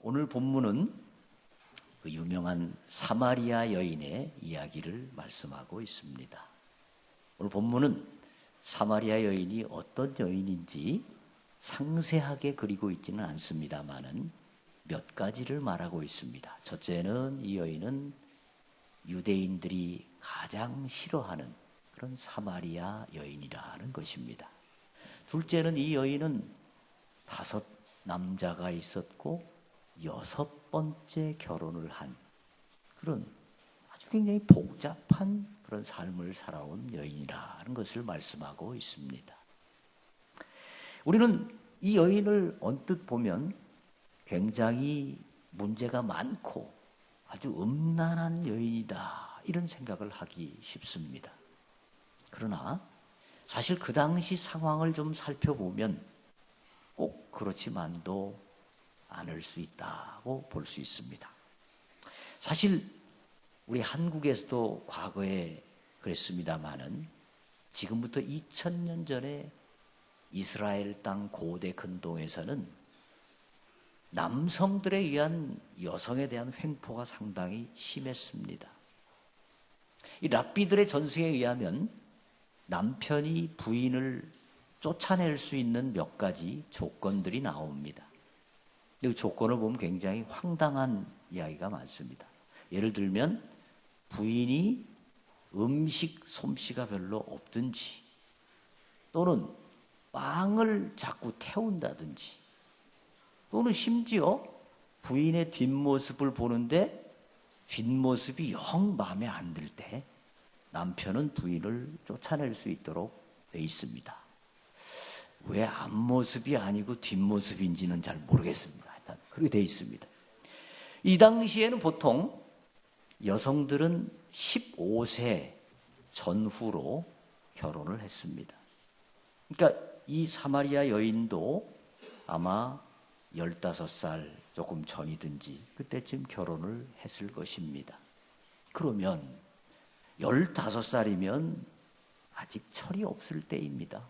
오늘 본문은 그 유명한 사마리아 여인의 이야기를 말씀하고 있습니다. 오늘 본문은 사마리아 여인이 어떤 여인인지 상세하게 그리고 있지는 않습니다만은 몇 가지를 말하고 있습니다. 첫째는 이 여인은 유대인들이 가장 싫어하는 그런 사마리아 여인이라는 것입니다. 둘째는 이 여인은 5 남자가 있었고 6번째 결혼을 한 그런 아주 굉장히 복잡한 그런 삶을 살아온 여인이라는 것을 말씀하고 있습니다. 우리는 이 여인을 언뜻 보면 굉장히 문제가 많고 아주 음란한 여인이다 이런 생각을 하기 쉽습니다. 그러나 사실 그 당시 상황을 좀 살펴보면 꼭 그렇지만도 않을 수 있다고 볼 수 있습니다. 사실 우리 한국에서도 과거에 그랬습니다마는 지금부터 2000년 전에 이스라엘 땅 고대 근동에서는 남성들에 의한 여성에 대한 횡포가 상당히 심했습니다. 이 랍비들의 전승에 의하면 남편이 부인을 쫓아낼 수 있는 몇 가지 조건들이 나옵니다. 이 조건을 보면 굉장히 황당한 이야기가 많습니다. 예를 들면 부인이 음식 솜씨가 별로 없든지 또는 빵을 자꾸 태운다든지 또는 심지어 부인의 뒷모습을 보는데 뒷모습이 영 마음에 안 들 때 남편은 부인을 쫓아낼 수 있도록 돼 있습니다. 왜 앞모습이 아니고 뒷모습인지는 잘 모르겠습니다. 일단 그렇게 돼 있습니다. 이 당시에는 보통 여성들은 15세 전후로 결혼을 했습니다. 그러니까 이 사마리아 여인도 아마 15살 조금 전이든지 그때쯤 결혼을 했을 것입니다. 그러면 15살이면 아직 철이 없을 때입니다.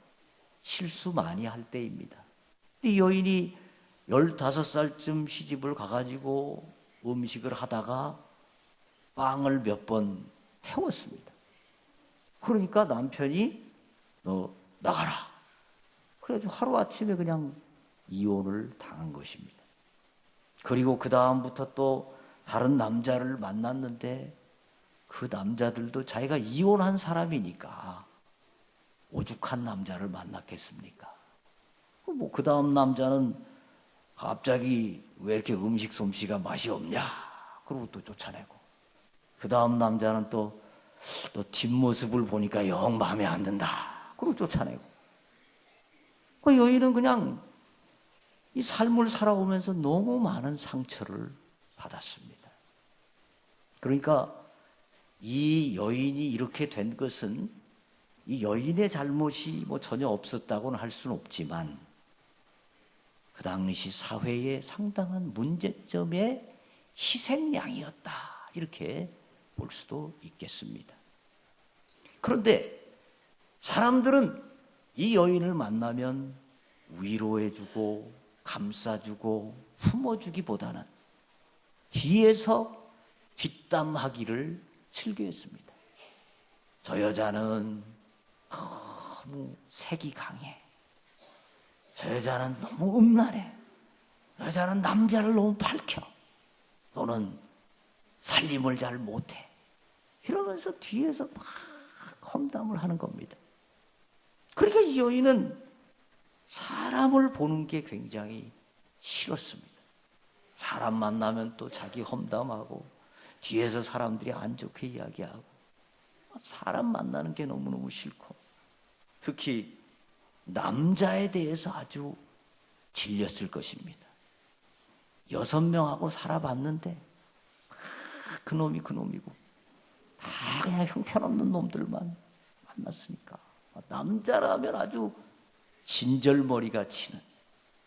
실수 많이 할 때입니다. 이 여인이 15살쯤 시집을 가가지고 음식을 하다가 빵을 몇 번 태웠습니다. 그러니까 남편이 너 나가라. 그래가지고 하루아침에 그냥 이혼을 당한 것입니다. 그리고 그 다음부터 또 다른 남자를 만났는데 그 남자들도 자기가 이혼한 사람이니까 오죽한 남자를 만났겠습니까? 뭐 그 다음 남자는 갑자기 왜 이렇게 음식 솜씨가 맛이 없냐? 그러고 또 쫓아내고 그 다음 남자는 또 뒷모습을 보니까 영 마음에 안 든다. 그러고 쫓아내고 그 여인은 그냥 이 삶을 살아오면서 너무 많은 상처를 받았습니다. 그러니까 이 여인이 이렇게 된 것은 이 여인의 잘못이 뭐 전혀 없었다고는 할 수는 없지만 그 당시 사회의 상당한 문제점의 희생양이었다 이렇게 볼 수도 있겠습니다. 그런데 사람들은 이 여인을 만나면 위로해주고 감싸주고 품어주기보다는 뒤에서 뒷담하기를 즐겨했습니다. 저 여자는 너무 색이 강해. 저 여자는 너무 음란해. 여자는 남자를 너무 밝혀. 너는 살림을 잘 못해. 이러면서 뒤에서 막 험담을 하는 겁니다. 그러니까 이 여인은 사람을 보는 게 굉장히 싫었습니다. 사람 만나면 또 자기 험담하고 뒤에서 사람들이 안 좋게 이야기하고 사람 만나는 게 너무너무 싫고 특히 남자에 대해서 아주 질렸을 것입니다. 6명하고 살아봤는데 그놈이 그놈이고 다 그냥 형편없는 놈들만 만났으니까 남자라면 아주 진절머리가 치는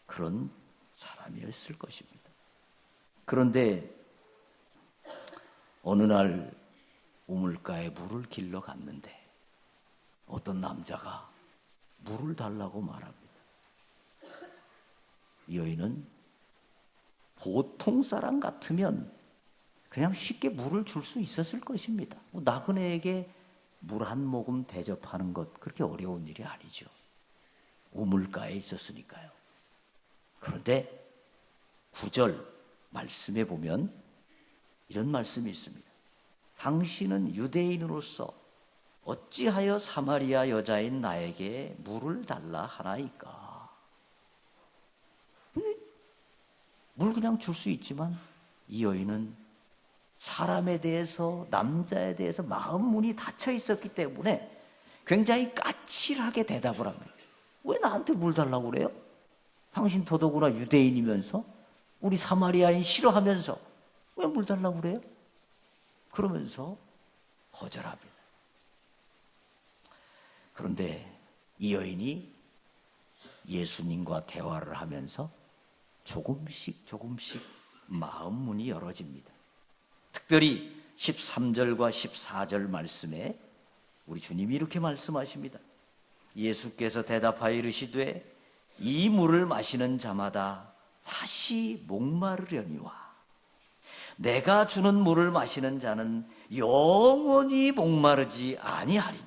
그런 사람이었을 것입니다. 그런데 어느 날 우물가에 물을 길러 갔는데 어떤 남자가 물을 달라고 말합니다. 이 여인은 보통 사람 같으면 그냥 쉽게 물을 줄 수 있었을 것입니다. 나그네에게 물 한 모금 대접하는 것 그렇게 어려운 일이 아니죠. 우물가에 있었으니까요. 그런데 9절 말씀에 보면 이런 말씀이 있습니다. 당신은 유대인으로서 어찌하여 사마리아 여자인 나에게 물을 달라 하나이까? 물 그냥 줄 수 있지만 이 여인은 사람에 대해서, 남자에 대해서 마음 문이 닫혀 있었기 때문에 굉장히 까칠하게 대답을 합니다. 왜 나한테 물 달라고 그래요? 당신 더더구나 유대인이면서 우리 사마리아인 싫어하면서 왜 물 달라고 그래요? 그러면서 거절합니다. 그런데 이 여인이 예수님과 대화를 하면서 조금씩 마음 문이 열어집니다. 특별히 13절과 14절 말씀에 우리 주님이 이렇게 말씀하십니다. 예수께서 대답하여 이르시되 이 물을 마시는 자마다 다시 목마르려니와 내가 주는 물을 마시는 자는 영원히 목마르지 아니하리니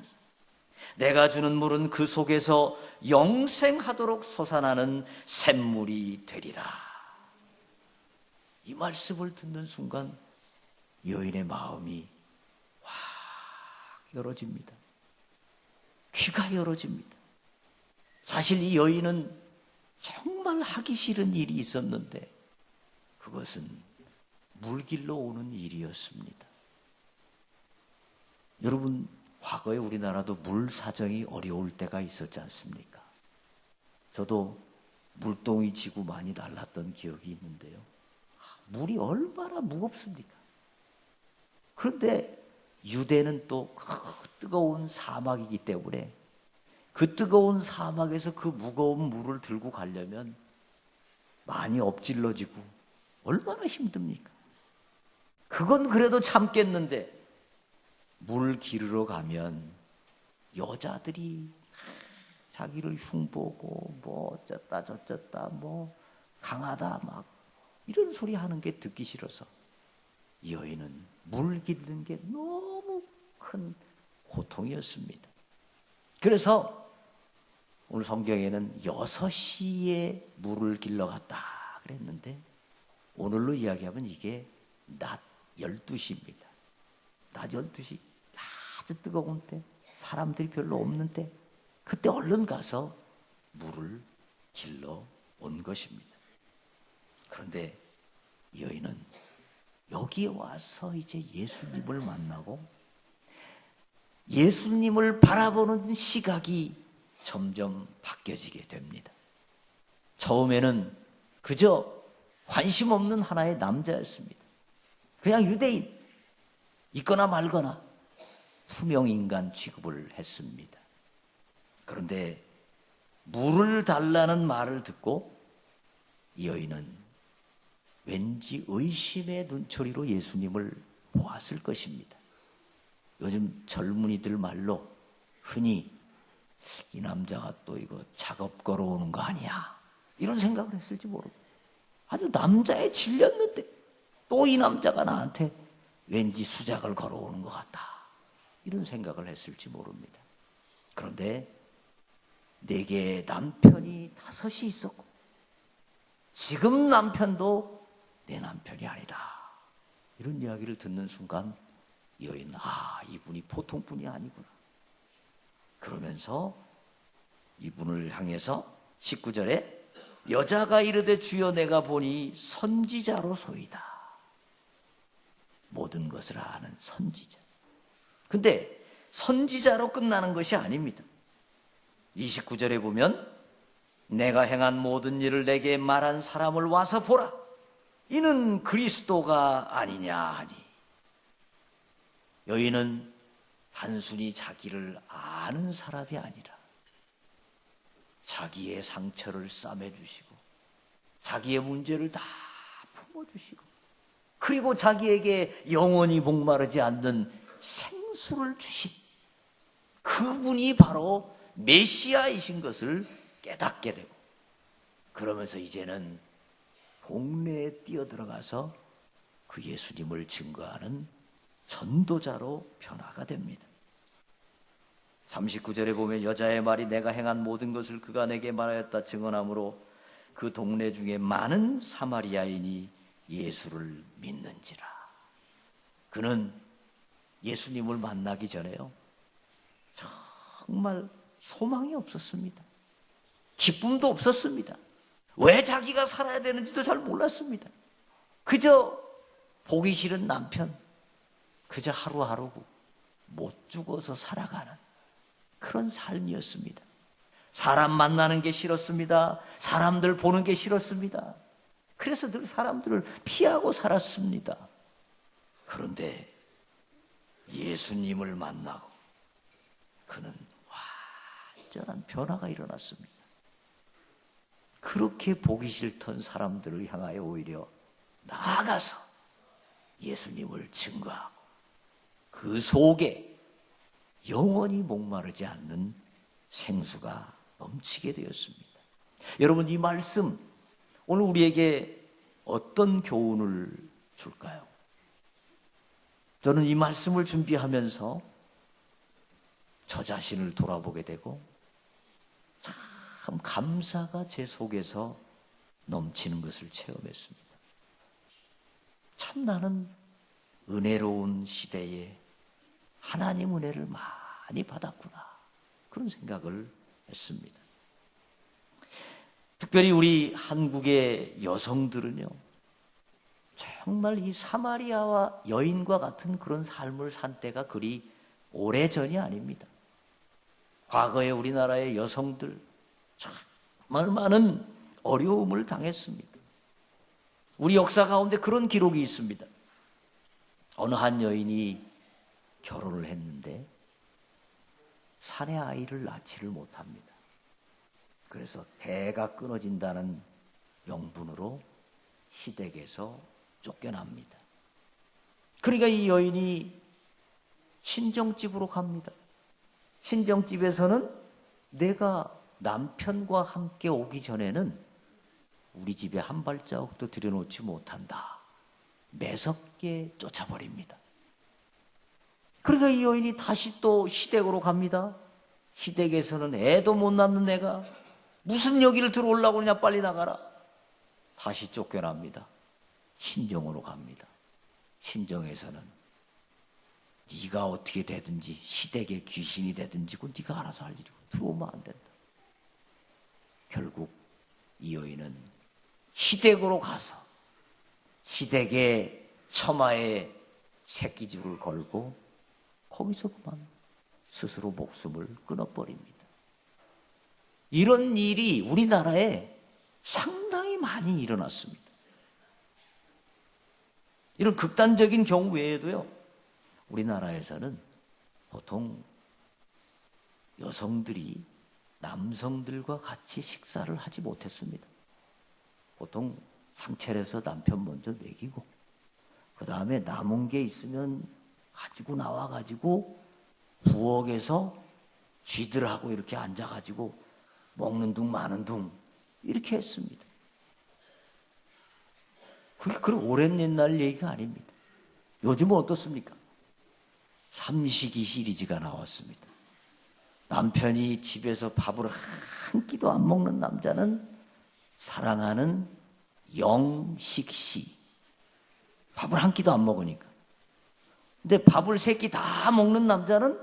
내가 주는 물은 그 속에서 영생하도록 솟아나는 샘물이 되리라. 이 말씀을 듣는 순간 여인의 마음이 확 열어집니다. 귀가 열어집니다. 사실 이 여인은 정말 하기 싫은 일이 있었는데 그것은 물길로 오는 일이었습니다. 여러분, 과거에 우리나라도 물 사정이 어려울 때가 있었지 않습니까? 저도 물동이 지고 많이 날랐던 기억이 있는데요. 물이 얼마나 무겁습니까? 그런데 유대는 또 뜨거운 사막이기 때문에 그 뜨거운 사막에서 그 무거운 물을 들고 가려면 많이 엎질러지고 얼마나 힘듭니까? 그건 그래도 참겠는데 물 기르러 가면 여자들이 자기를 흉보고 뭐 어쩌다 저쩌다 뭐 강하다 막 이런 소리 하는 게 듣기 싫어서 이 여인은 물 기르는 게 너무 큰 고통이었습니다. 그래서 오늘 성경에는 6시에 물을 길러 갔다 그랬는데 오늘로 이야기하면 이게 낮 12시입니다. 낮 12시 아주 뜨거운 때 사람들이 별로 없는 때 그때 얼른 가서 물을 길러 온 것입니다. 그런데 이 여인은 여기에 와서 이제 예수님을 만나고 예수님을 바라보는 시각이 점점 바뀌어지게 됩니다. 처음에는 그저 관심 없는 하나의 남자였습니다. 그냥 유대인, 있거나 말거나 투명인간 취급을 했습니다. 그런데 물을 달라는 말을 듣고 이 여인은 왠지 의심의 눈초리로 예수님을 보았을 것입니다. 요즘 젊은이들 말로 흔히 이 남자가 또 이거 작업 걸어오는 거 아니야? 이런 생각을 했을지 모르고 아주 남자에 질렸는데 또 이 남자가 나한테 왠지 수작을 걸어오는 것 같다. 이런 생각을 했을지 모릅니다. 그런데 내게 남편이 5이 있었고 지금 남편도 내 남편이 아니다. 이런 이야기를 듣는 순간 여인, 이분이 보통 분이 아니구나. 그러면서 이분을 향해서 19절에 여자가 이르되 주여 내가 보니 선지자로소이다. 모든 것을 아는 선지자. 근데 선지자로 끝나는 것이 아닙니다. 29절에 보면 내가 행한 모든 일을 내게 말한 사람을 와서 보라. 이는 그리스도가 아니냐 하니. 여인은 단순히 자기를 아는 사람이 아니라 자기의 상처를 싸매주시고 자기의 문제를 다 품어주시고 그리고 자기에게 영원히 목마르지 않는 생수를 주신 그분이 바로 메시아이신 것을 깨닫게 되고 그러면서 이제는 동네에 뛰어들어가서 그 예수님을 증거하는 전도자로 변화가 됩니다. 39절에 보면 여자의 말이 내가 행한 모든 것을 그가 내게 말하였다 증언하므로 그 동네 중에 많은 사마리아인이 예수를 믿는지라. 그는 예수님을 만나기 전에요, 정말 소망이 없었습니다. 기쁨도 없었습니다. 왜 자기가 살아야 되는지도 잘 몰랐습니다. 그저 보기 싫은 남편, 그저 하루하루 못 죽어서 살아가는 그런 삶이었습니다. 사람 만나는 게 싫었습니다. 사람들 보는 게 싫었습니다. 그래서 늘 사람들을 피하고 살았습니다. 그런데 예수님을 만나고 그는 완전한 변화가 일어났습니다. 그렇게 보기 싫던 사람들을 향하여 오히려 나아가서 예수님을 증거하고 그 속에 영원히 목마르지 않는 생수가 넘치게 되었습니다. 여러분, 이 말씀 오늘 우리에게 어떤 교훈을 줄까요? 저는 이 말씀을 준비하면서 저 자신을 돌아보게 되고 참 감사가 제 속에서 넘치는 것을 체험했습니다. 참 나는 은혜로운 시대에 하나님 은혜를 많이 받았구나, 그런 생각을 했습니다. 특별히 우리 한국의 여성들은요, 정말 이 사마리아와 여인과 같은 그런 삶을 산 때가 그리 오래전이 아닙니다. 과거에 우리나라의 여성들 정말 많은 어려움을 당했습니다. 우리 역사 가운데 그런 기록이 있습니다. 어느 한 여인이 결혼을 했는데 사내 아이를 낳지를 못합니다. 그래서 대가 끊어진다는 명분으로 시댁에서 쫓겨납니다. 그러니까 이 여인이 친정집으로 갑니다. 친정집에서는 내가 남편과 함께 오기 전에는 우리 집에 한 발자국도 들여놓지 못한다, 매섭게 쫓아버립니다. 그러니까 이 여인이 다시 또 시댁으로 갑니다. 시댁에서는 애도 못 낳는 내가 무슨 여기를 들어오려고 그러냐, 빨리 나가라. 다시 쫓겨납니다. 친정으로 갑니다. 친정에서는 네가 어떻게 되든지, 시댁의 귀신이 되든지 그건 네가 알아서 할 일이고 들어오면 안 된다. 결국 이 여인은 시댁으로 가서 시댁의 처마에 새끼줄을 걸고 거기서 그만 스스로 목숨을 끊어버립니다. 이런 일이 우리나라에 상당히 많이 일어났습니다. 이런 극단적인 경우 외에도요, 우리나라에서는 보통 여성들이 남성들과 같이 식사를 하지 못했습니다. 보통 상차려서 남편 먼저 먹이고 그 다음에 남은 게 있으면 가지고 나와가지고 부엌에서 쥐들하고 이렇게 앉아가지고 먹는 둥 마는 둥 이렇게 했습니다. 그게 그런 오랜 옛날 얘기가 아닙니다. 요즘은 어떻습니까? 삼식이 시리즈가 나왔습니다. 남편이 집에서 밥을 한 끼도 안 먹는 남자는 사랑하는 영식씨. 밥을 한 끼도 안 먹으니까. 근데 밥을 세 끼 다 먹는 남자는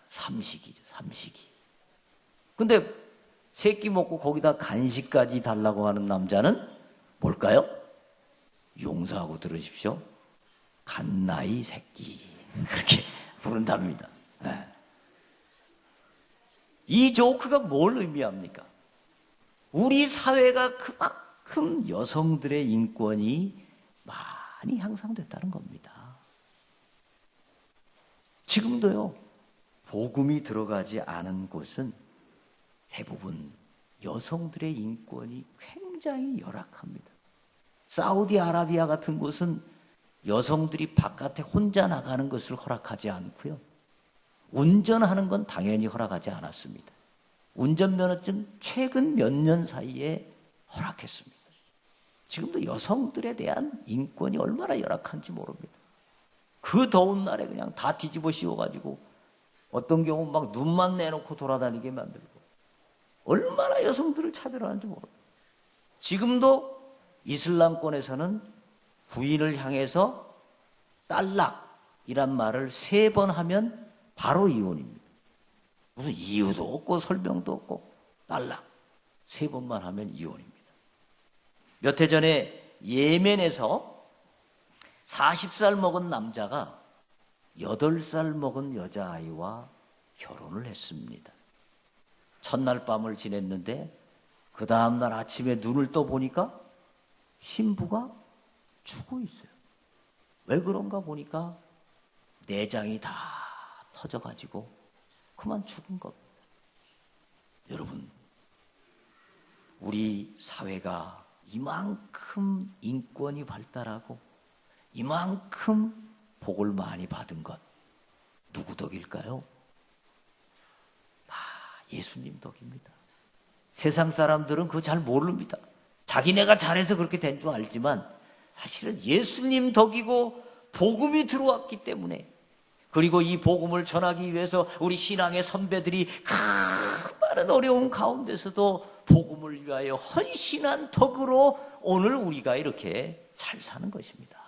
삼식이죠, 삼식이. 근데 세 끼 먹고 거기다 간식까지 달라고 하는 남자는 뭘까요? 용서하고 들으십시오. 갓나이 새끼. 그렇게 부른답니다. 이 조크가 뭘 의미합니까? 우리 사회가 그만큼 여성들의 인권이 많이 향상됐다는 겁니다. 지금도요, 복음이 들어가지 않은 곳은 대부분 여성들의 인권이 굉장히 열악합니다. 사우디아라비아 같은 곳은 여성들이 바깥에 혼자 나가는 것을 허락하지 않고요, 운전하는 건 당연히 허락하지 않았습니다. 운전면허증 최근 몇 년 사이에 허락했습니다. 지금도 여성들에 대한 인권이 얼마나 열악한지 모릅니다. 그 더운 날에 그냥 다 뒤집어 씌워가지고 어떤 경우 막 눈만 내놓고 돌아다니게 만들고 얼마나 여성들을 차별하는지 모릅니다. 지금도 이슬람권에서는 부인을 향해서 딸락이란 말을 3번 하면 바로 이혼입니다. 무슨 이유도 없고 설명도 없고 딸락 3번만 하면 이혼입니다. 몇 해 전에 예멘에서 40살 먹은 남자가 8살 먹은 여자아이와 결혼을 했습니다. 첫날 밤을 지냈는데 그 다음날 아침에 눈을 떠보니까 신부가 죽어 있어요. 왜 그런가 보니까 내장이 다 터져가지고 그만 죽은 겁니다. 여러분, 우리 사회가 이만큼 인권이 발달하고 이만큼 복을 많이 받은 것 누구 덕일까요? 다 예수님 덕입니다. 세상 사람들은 그거 잘 모릅니다. 자기네가 잘해서 그렇게 된 줄 알지만 사실은 예수님 덕이고 복음이 들어왔기 때문에, 그리고 이 복음을 전하기 위해서 우리 신앙의 선배들이 그 많은 어려움 가운데서도 복음을 위하여 헌신한 덕으로 오늘 우리가 이렇게 잘 사는 것입니다.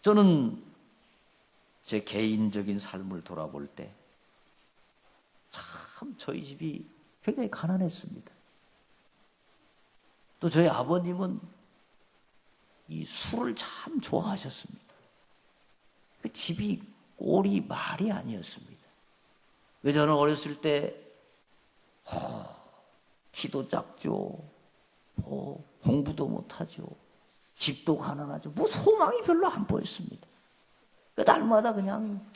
저는 제 개인적인 삶을 돌아볼 때 참 저희 집이 굉장히 가난했습니다. 또 저희 아버님은 이 술을 참 좋아하셨습니다. 그 집이 꼴이 말이 아니었습니다. 저는 어렸을 때 키도 작죠, 공부도 못하죠, 집도 가난하죠. 뭐 소망이 별로 안 보였습니다. 날마다 그냥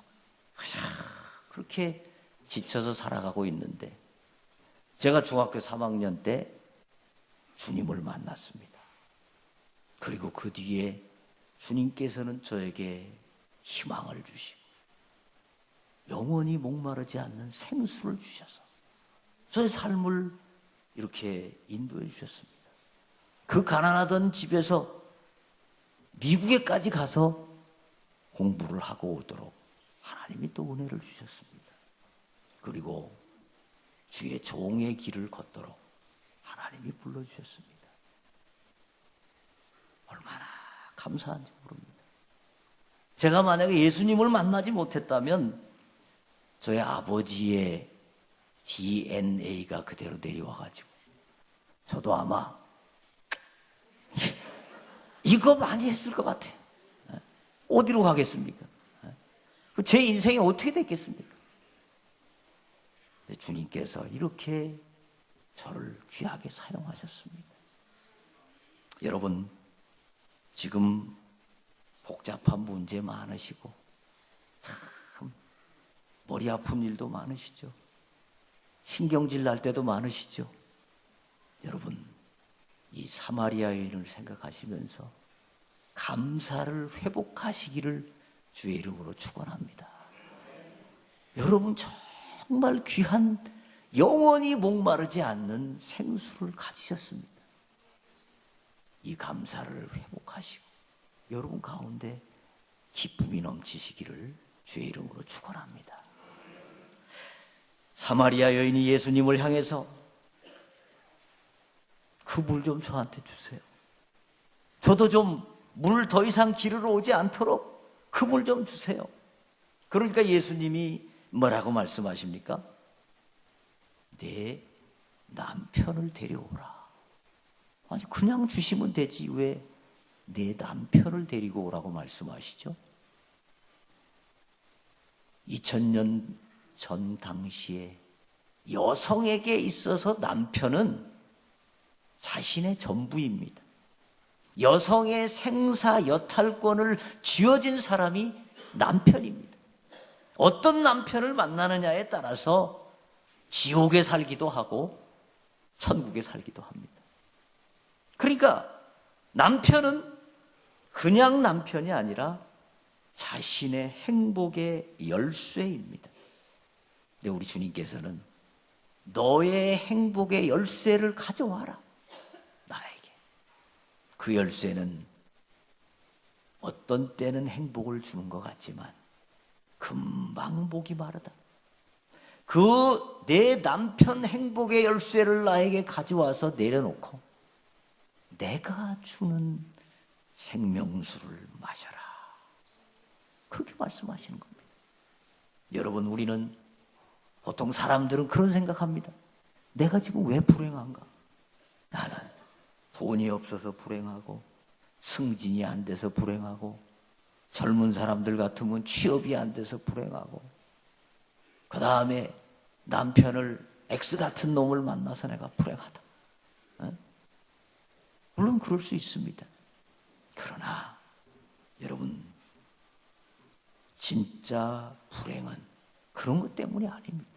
그렇게 지쳐서 살아가고 있는데 제가 중학교 3학년 때 주님을 만났습니다. 그리고 그 뒤에 주님께서는 저에게 희망을 주시고 영원히 목마르지 않는 생수를 주셔서 저의 삶을 이렇게 인도해 주셨습니다. 그 가난하던 집에서 미국에까지 가서 공부를 하고 오도록 하나님이 또 은혜를 주셨습니다. 그리고 주의 종의 길을 걷도록 하나님이 불러주셨습니다. 얼마나 감사한지 모릅니다. 제가 만약에 예수님을 만나지 못했다면 저희 아버지의 DNA가 그대로 내려와가지고 저도 아마 이거 많이 했을 것 같아요. 어디로 가겠습니까? 제 인생이 어떻게 됐겠습니까? 주님께서 이렇게 저를 귀하게 사용하셨습니다. 여러분, 지금 복잡한 문제 많으시고 참 머리 아픈 일도 많으시죠. 신경질 날 때도 많으시죠. 여러분, 이 사마리아 여인을 생각하시면서 감사를 회복하시기를 주의 이름으로 축원합니다. 여러분, 정말 귀한 영원히 목마르지 않는 생수를 가지셨습니다. 이 감사를 회복하시고 여러분 가운데 기쁨이 넘치시기를 주의 이름으로 축원합니다. 사마리아 여인이 예수님을 향해서 그 물 좀 저한테 주세요. 저도 좀 물 더 이상 기르러 오지 않도록 그 물 좀 주세요. 그러니까 예수님이 뭐라고 말씀하십니까? 내 남편을 데려오라. 아니 그냥 주시면 되지 왜 내 남편을 데리고 오라고 말씀하시죠? 2000년 전 당시에 여성에게 있어서 남편은 자신의 전부입니다. 여성의 생사 여탈권을 쥐어진 사람이 남편입니다. 어떤 남편을 만나느냐에 따라서 지옥에 살기도 하고 천국에 살기도 합니다. 그러니까 남편은 그냥 남편이 아니라 자신의 행복의 열쇠입니다. 근데 우리 주님께서는 너의 행복의 열쇠를 가져와라. 나에게. 그 열쇠는 어떤 때는 행복을 주는 것 같지만 금방 목이 마르다. 그 내 남편 행복의 열쇠를 나에게 가져와서 내려놓고 내가 주는 생명수를 마셔라. 그렇게 말씀하시는 겁니다. 여러분, 우리는 보통 사람들은 그런 생각합니다. 내가 지금 왜 불행한가? 나는 돈이 없어서 불행하고, 승진이 안 돼서 불행하고, 젊은 사람들 같으면 취업이 안 돼서 불행하고, 그 다음에 남편을 X 같은 놈을 만나서 내가 불행하다. 물론 그럴 수 있습니다. 그러나 여러분, 진짜 불행은 그런 것 때문이 아닙니다.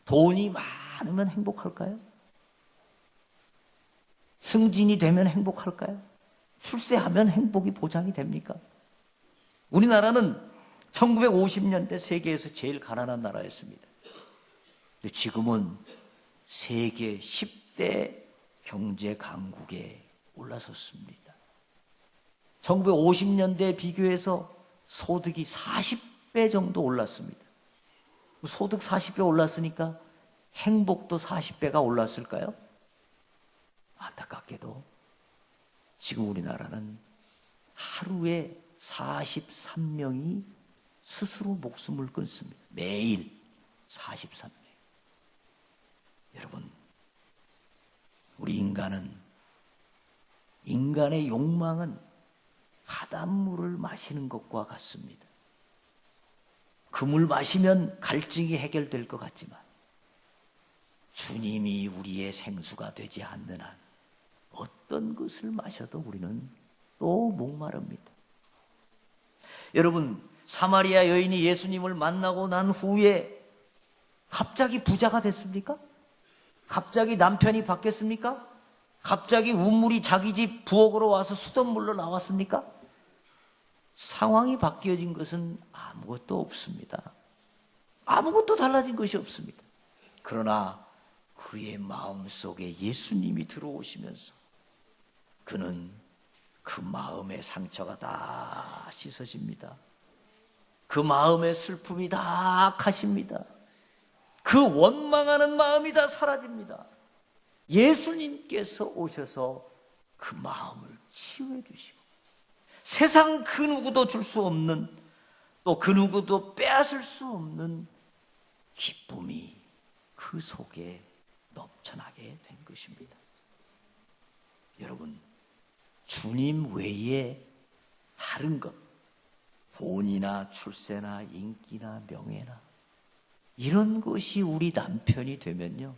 돈이 많으면 행복할까요? 승진이 되면 행복할까요? 출세하면 행복이 보장이 됩니까? 우리나라는 1950년대 세계에서 제일 가난한 나라였습니다. 근데 지금은 세계 10대 경제 강국에 올라섰습니다. 1950년대에 비교해서 소득이 40배 정도 올랐습니다. 소득 40배 올랐으니까 행복도 40배가 올랐을까요? 안타깝게도 지금 우리나라는 하루에 43명이 스스로 목숨을 끊습니다. 매일 43명. 여러분, 우리 인간의 욕망은 바닷물을 마시는 것과 같습니다. 그 물 마시면 갈증이 해결될 것 같지만 주님이 우리의 생수가 되지 않는 한 어떤 것을 마셔도 우리는 또 목마릅니다. 여러분, 사마리아 여인이 예수님을 만나고 난 후에 갑자기 부자가 됐습니까? 갑자기 남편이 바뀌었습니까? 갑자기 우물이 자기 집 부엌으로 와서 수돗물로 나왔습니까? 상황이 바뀌어진 것은 아무것도 없습니다. 아무것도 달라진 것이 없습니다. 그러나 그의 마음속에 예수님이 들어오시면서 그는 그 마음의 상처가 다 씻어집니다. 그 마음의 슬픔이 다 가십니다. 그 원망하는 마음이 다 사라집니다. 예수님께서 오셔서 그 마음을 치유해 주시고 세상 그 누구도 줄 수 없는, 또 그 누구도 빼앗을 수 없는 기쁨이 그 속에 넘쳐나게 된 것입니다. 여러분, 주님 외에 다른 것, 돈이나 출세나 인기나 명예나 이런 것이 우리 남편이 되면요,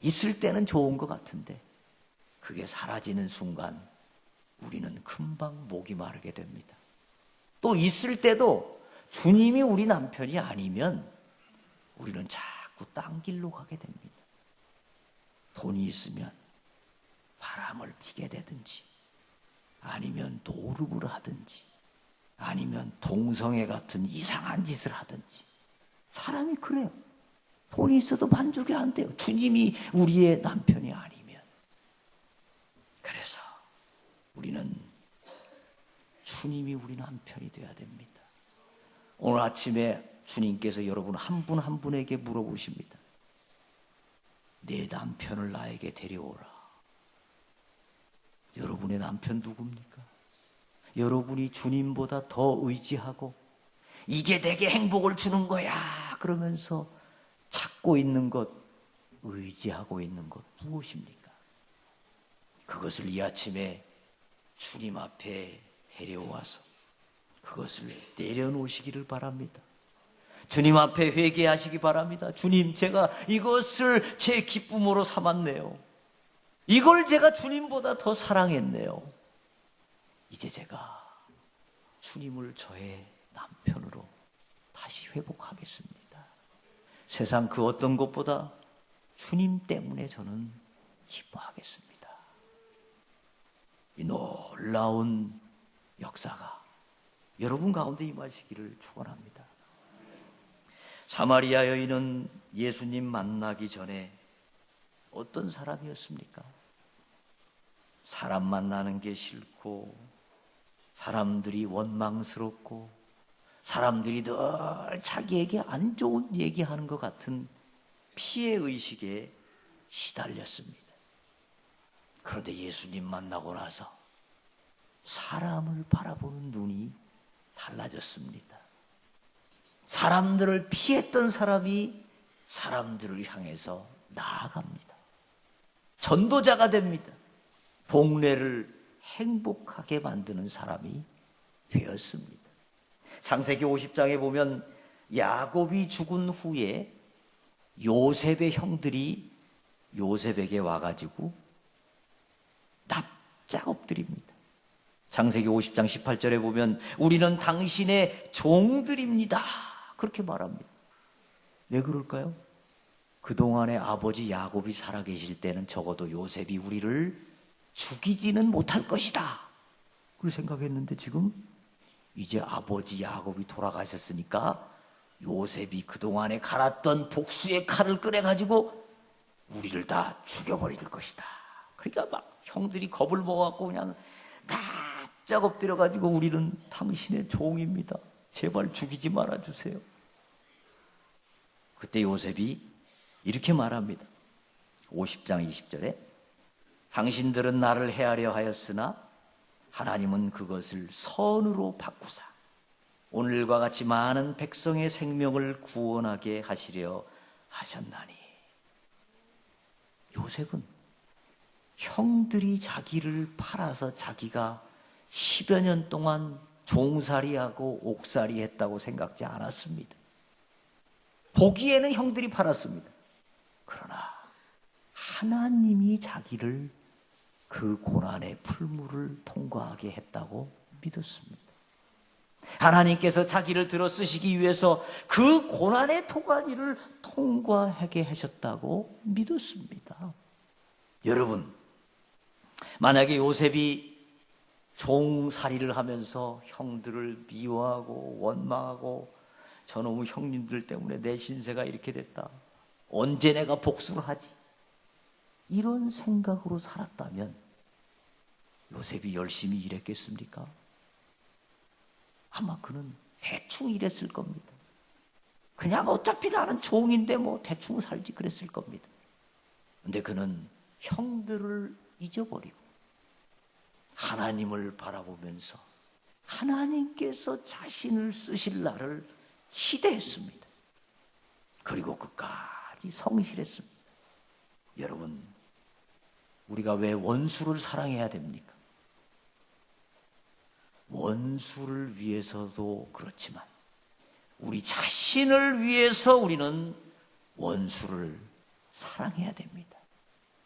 있을 때는 좋은 것 같은데 그게 사라지는 순간 우리는 금방 목이 마르게 됩니다. 또 있을 때도 주님이 우리 남편이 아니면 우리는 자꾸 딴 길로 가게 됩니다. 돈이 있으면 바람을 피게 되든지, 아니면 노름을 하든지, 아니면 동성애 같은 이상한 짓을 하든지. 사람이 그래요. 돈이 있어도 만족이 안 돼요. 주님이 우리의 남편이 아니면. 그래서 우리는 주님이 우리 남편이 되어야 됩니다. 오늘 아침에 주님께서 여러분 한 분 한 분에게 물어보십니다. 내 남편을 나에게 데려오라. 여러분의 남편 누굽니까? 여러분이 주님보다 더 의지하고 이게 내게 행복을 주는 거야 그러면서 찾고 있는 것, 의지하고 있는 것 무엇입니까? 그것을 이 아침에 주님 앞에 데려와서 그것을 내려놓으시기를 바랍니다. 주님 앞에 회개하시기 바랍니다. 주님, 제가 이것을 제 기쁨으로 삼았네요. 이걸 제가 주님보다 더 사랑했네요. 이제 제가 주님을 저의 남편으로 다시 회복하겠습니다. 세상 그 어떤 것보다 주님 때문에 저는 기뻐하겠습니다. 이 놀라운 역사가 여러분 가운데 임하시기를 축원합니다. 사마리아 여인은 예수님 만나기 전에 어떤 사람이었습니까? 사람 만나는 게 싫고, 사람들이 원망스럽고, 사람들이 늘 자기에게 안 좋은 얘기하는 것 같은 피해의식에 시달렸습니다. 그런데 예수님 만나고 나서 사람을 바라보는 눈이 달라졌습니다. 사람들을 피했던 사람이 사람들을 향해서 나아갑니다. 전도자가 됩니다. 동네를 행복하게 만드는 사람이 되었습니다. 창세기 50장에 보면 야곱이 죽은 후에 요셉의 형들이 요셉에게 와가지고 납작 엎드립니다. 창세기 50장 18절에 보면 우리는 당신의 종들입니다. 그렇게 말합니다. 왜 그럴까요? 그동안에 아버지 야곱이 살아계실 때는 적어도 요셉이 우리를 죽이지는 못할 것이다. 그렇게 생각했는데 지금 이제 아버지 야곱이 돌아가셨으니까 요셉이 그동안에 갈았던 복수의 칼을 꺼내가지고 우리를 다 죽여버릴 것이다. 그러니까 막 형들이 겁을 먹어갖고 그냥 납작 엎드려가지고 우리는 당신의 종입니다. 제발 죽이지 말아주세요. 그때 요셉이 이렇게 말합니다. 50장 20절에 당신들은 나를 해하려 하였으나 하나님은 그것을 선으로 바꾸사 오늘과 같이 많은 백성의 생명을 구원하게 하시려 하셨나니. 요셉은 형들이 자기를 팔아서 자기가 10여 년 동안 종살이하고 옥살이 했다고 생각지 않았습니다. 보기에는 형들이 팔았습니다. 그러나 하나님이 자기를 그 고난의 풀무를 통과하게 했다고 믿었습니다. 하나님께서 자기를 들어 쓰시기 위해서 그 고난의 토가니를 통과하게 하셨다고 믿었습니다. 여러분, 만약에 요셉이 종살이를 하면서 형들을 미워하고 원망하고 저놈의 형님들 때문에 내 신세가 이렇게 됐다, 언제 내가 복수를 하지, 이런 생각으로 살았다면 요셉이 열심히 일했겠습니까? 아마 그는 대충 일했을 겁니다. 그냥 어차피 나는 종인데 뭐 대충 살지 그랬을 겁니다. 근데 그는 형들을 잊어버리고 하나님을 바라보면서 하나님께서 자신을 쓰실 날을 기대했습니다. 그리고 끝까지 성실했습니다. 여러분, 우리가 왜 원수를 사랑해야 됩니까? 원수를 위해서도 그렇지만 우리 자신을 위해서 우리는 원수를 사랑해야 됩니다.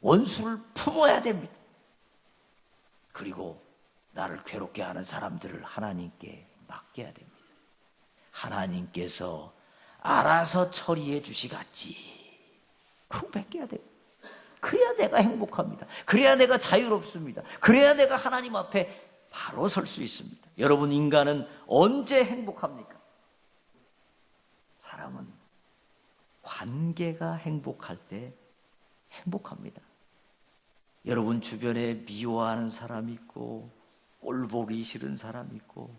원수를 품어야 됩니다. 그리고 나를 괴롭게 하는 사람들을 하나님께 맡겨야 됩니다. 하나님께서 알아서 처리해 주시겠지, 그거 맡겨야 돼요. 그래야 내가 행복합니다. 그래야 내가 자유롭습니다. 그래야 내가 하나님 앞에 바로 설 수 있습니다. 여러분, 인간은 언제 행복합니까? 사람은 관계가 행복할 때 행복합니다. 여러분 주변에 미워하는 사람이 있고 꼴 보기 싫은 사람이 있고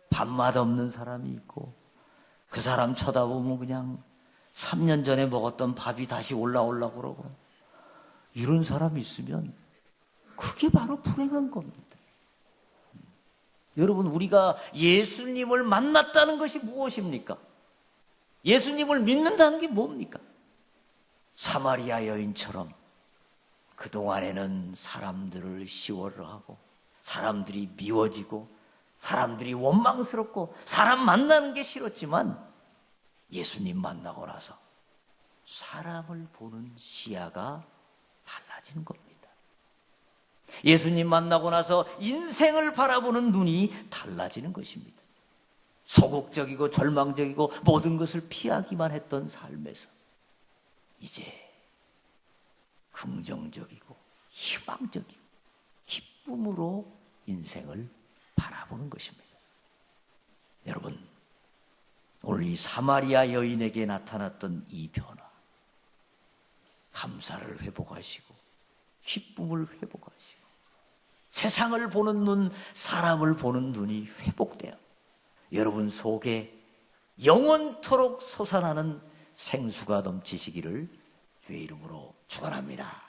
밥맛 없는 사람이 있고 그 사람 쳐다보면 그냥 3년 전에 먹었던 밥이 다시 올라오려고 그러고, 이런 사람이 있으면 그게 바로 불행한 겁니다. 여러분, 우리가 예수님을 만났다는 것이 무엇입니까? 예수님을 믿는다는 게 뭡니까? 사마리아 여인처럼 그동안에는 사람들을 시월하고 사람들이 미워지고 사람들이 원망스럽고 사람 만나는 게 싫었지만 예수님 만나고 나서 사람을 보는 시야가 달라지는 겁니다. 예수님 만나고 나서 인생을 바라보는 눈이 달라지는 것입니다. 소극적이고 절망적이고 모든 것을 피하기만 했던 삶에서 이제 긍정적이고 희망적이고 기쁨으로 인생을 바라보는 것입니다. 여러분, 오늘 이 사마리아 여인에게 나타났던 이 변화, 감사를 회복하시고 기쁨을 회복하시고 세상을 보는 눈, 사람을 보는 눈이 회복돼요. 여러분 속에 영원토록 솟아나는 생수가 넘치시기를 주의 이름으로 축원합니다.